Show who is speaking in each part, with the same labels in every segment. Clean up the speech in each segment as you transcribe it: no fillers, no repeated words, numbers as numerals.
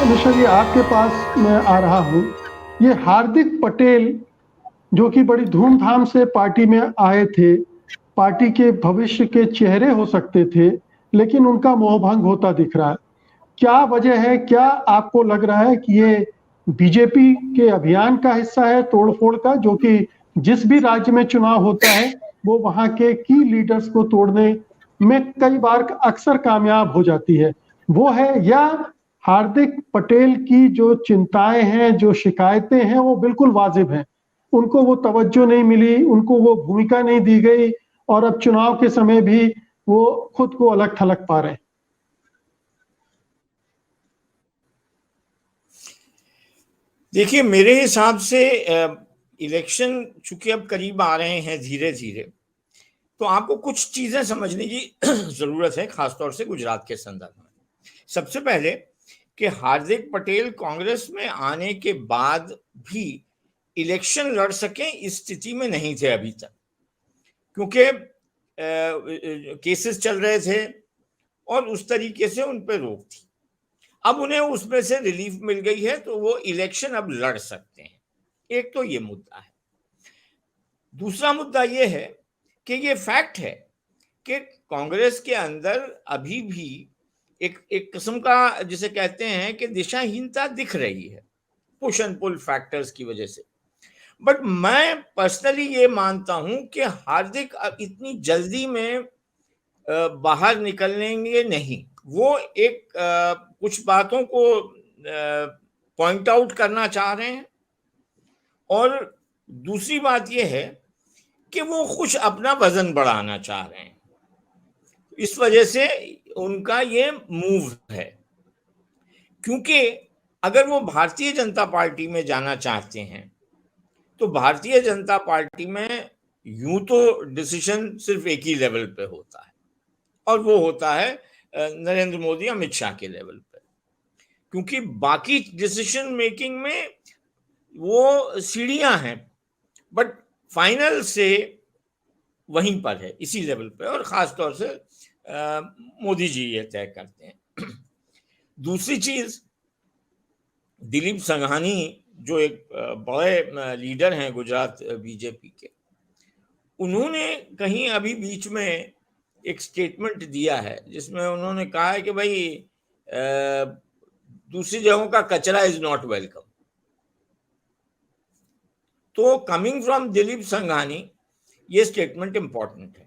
Speaker 1: मिश्रा जी, आपके पास मैं आ रहा हूँ। ये हार्दिक पटेल जो कि बड़ी धूमधाम से पार्टी में आए थे, पार्टी के भविष्य के चेहरे हो सकते थे, लेकिन उनका मोहभंग होता दिख रहा है। क्या वजह है? क्या आपको लग रहा है कि ये बीजेपी के अभियान का हिस्सा है तोड़फोड़ का, जो कि जिस भी राज्य में चुनाव होता है वो वहां के की लीडर्स को तोड़ने में कई बार अक्सर कामयाब हो जाती है, वो है? या हार्दिक पटेल की जो चिंताएं हैं, जो शिकायतें हैं, वो बिल्कुल वाजिब हैं, उनको वो तवज्जो नहीं मिली, उनको वो भूमिका नहीं दी गई, और अब चुनाव के समय भी वो खुद को अलग थलग पा रहे हैं?
Speaker 2: देखिए, मेरे हिसाब से इलेक्शन चूंकि अब करीब आ रहे हैं धीरे धीरे, तो आपको कुछ चीजें समझने की जरूरत है, खासतौर से गुजरात के संदर्भ में। सबसे पहले कि हार्दिक पटेल कांग्रेस में आने के बाद भी इलेक्शन लड़ सके इस स्थिति में नहीं थे अभी तक, क्योंकि केसेस चल रहे थे और उस तरीके से उन पर रोक थी। अब उन्हें उसमें से रिलीफ मिल गई है, तो वो इलेक्शन अब लड़ सकते हैं। एक तो ये मुद्दा है। दूसरा मुद्दा ये है कि ये फैक्ट है कि कांग्रेस के अंदर अभी भी एक किस्म का, जिसे कहते हैं कि दिशाहीनता दिख रही है, पुश एंड पुल फैक्टर्स की वजह से। बट मैं पर्सनली ये मानता हूं कि हार्दिक इतनी जल्दी में बाहर निकलेंगे नहीं। वो एक कुछ बातों को पॉइंट आउट करना चाह रहे हैं, और दूसरी बात यह है कि वो कुछ अपना वजन बढ़ाना चाह रहे हैं। इस वजह से उनका ये मूव है, क्योंकि अगर वो भारतीय जनता पार्टी में जाना चाहते हैं तो भारतीय जनता पार्टी में यूं तो डिसीजन सिर्फ एक ही लेवल पे होता है, और वो होता है नरेंद्र मोदी अमित शाह के लेवल पे, क्योंकि बाकी डिसीजन मेकिंग में वो सीढ़ियां हैं, बट फाइनल से वहीं पर है, इसी लेवल पे, और खास तौर से मोदी जी ये तय करते हैं। दूसरी चीज, दिलीप संघानी जो एक बड़े लीडर हैं गुजरात बीजेपी के, उन्होंने कहीं अभी बीच में एक स्टेटमेंट दिया है जिसमें उन्होंने कहा है कि भाई दूसरी जगहों का कचरा इज नॉट वेलकम। तो कमिंग फ्रॉम दिलीप संघानी ये स्टेटमेंट इंपॉर्टेंट है।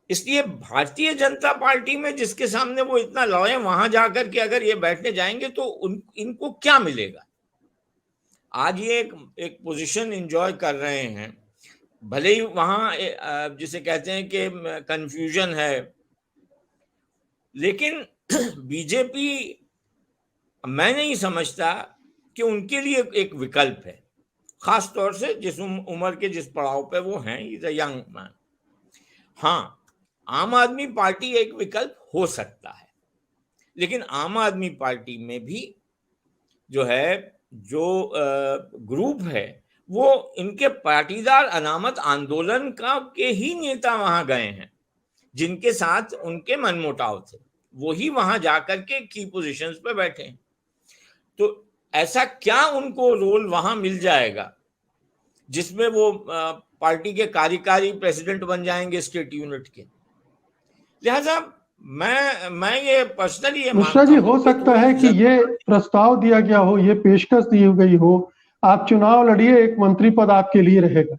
Speaker 2: इसलिए भारतीय जनता पार्टी में जिसके सामने वो इतना लड़े, वहां जाकर के अगर ये बैठने जाएंगे तो इनको क्या मिलेगा? आज ये एक पोजीशन एंजॉय कर रहे हैं, भले ही वहां जिसे कहते हैं कि कंफ्यूजन है, लेकिन बीजेपी मैं नहीं समझता कि उनके लिए एक विकल्प है, खास तौर से जिस उम्र के जिस पड़ाव पे वो हैं, इज अ यंग मैन। हाँ, आम आदमी पार्टी एक विकल्प हो सकता है, लेकिन आम आदमी पार्टी में भी जो है, जो ग्रुप है, वो इनके पाटीदार अनामत आंदोलन का के ही नेता वहां गए हैं, जिनके साथ उनके मनमुटाव थे, वही वहां जाकर के की पोजीशंस पे बैठे हैं। तो ऐसा क्या उनको रोल वहां मिल जाएगा जिसमें वो पार्टी के कार्यकारी प्रेसिडेंट बन जाएंगे स्टेट यूनिट के? लिहाजा मैं ये पर्सनली ये
Speaker 1: मिश्रा
Speaker 2: मानता
Speaker 1: जी,
Speaker 2: हूं
Speaker 1: हो
Speaker 2: कि
Speaker 1: सकता
Speaker 2: थोड़ी
Speaker 1: है कि ये प्रस्ताव दिया गया हो, ये पेशकश दी गई हो, आप चुनाव लड़िए, एक मंत्री पद आपके लिए रहेगा।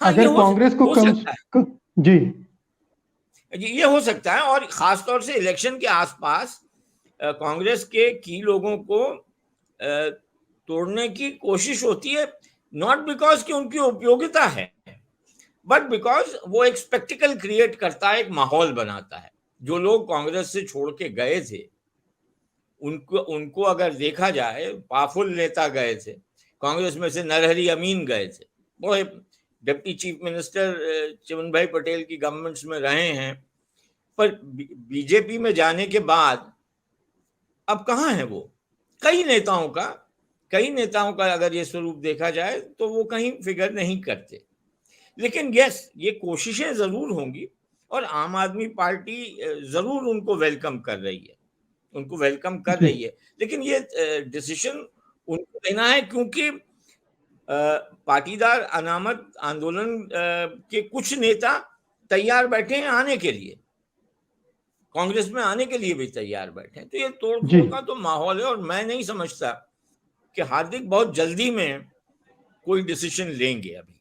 Speaker 2: हाँ, ये
Speaker 1: अगर कांग्रेस को
Speaker 2: हो
Speaker 1: कम
Speaker 2: सकता
Speaker 1: जी,
Speaker 2: है, ये हो सकता है। और खास तौर से इलेक्शन के आसपास कांग्रेस के की लोगों को तोड़ने की कोशिश होती है, नॉट बिकॉज कि उनकी उपयोगिता है, बट बिकॉज वो एक स्पेक्टिकल क्रिएट करता है, एक माहौल बनाता है। जो लोग कांग्रेस से छोड़ के गए थे, उनको उनको अगर देखा जाए, पावरफुल नेता गए थे कांग्रेस में से, नरहरी अमीन गए थे, वो डिप्टी चीफ मिनिस्टर चिमन भाई पटेल की गवर्नमेंट्स में रहे हैं, पर बीजेपी में जाने के बाद अब कहाँ है वो? कई नेताओं का अगर ये स्वरूप देखा जाए तो वो कहीं फिगर नहीं करते। लेकिन यस, ये कोशिशें जरूर होंगी, और आम आदमी पार्टी जरूर उनको वेलकम कर रही है। उनको वेलकम कर
Speaker 1: जी।
Speaker 2: रही है, लेकिन ये डिसीजन उनको लेना है क्योंकि पाटीदार अनामत आंदोलन के कुछ नेता तैयार बैठे हैं आने के लिए, कांग्रेस में आने के लिए भी तैयार बैठे हैं। तो ये तोड़
Speaker 1: जी।
Speaker 2: फोड़ का तो माहौल है, और मैं नहीं समझता कि हार्दिक बहुत जल्दी में कोई डिसीजन लेंगे अभी।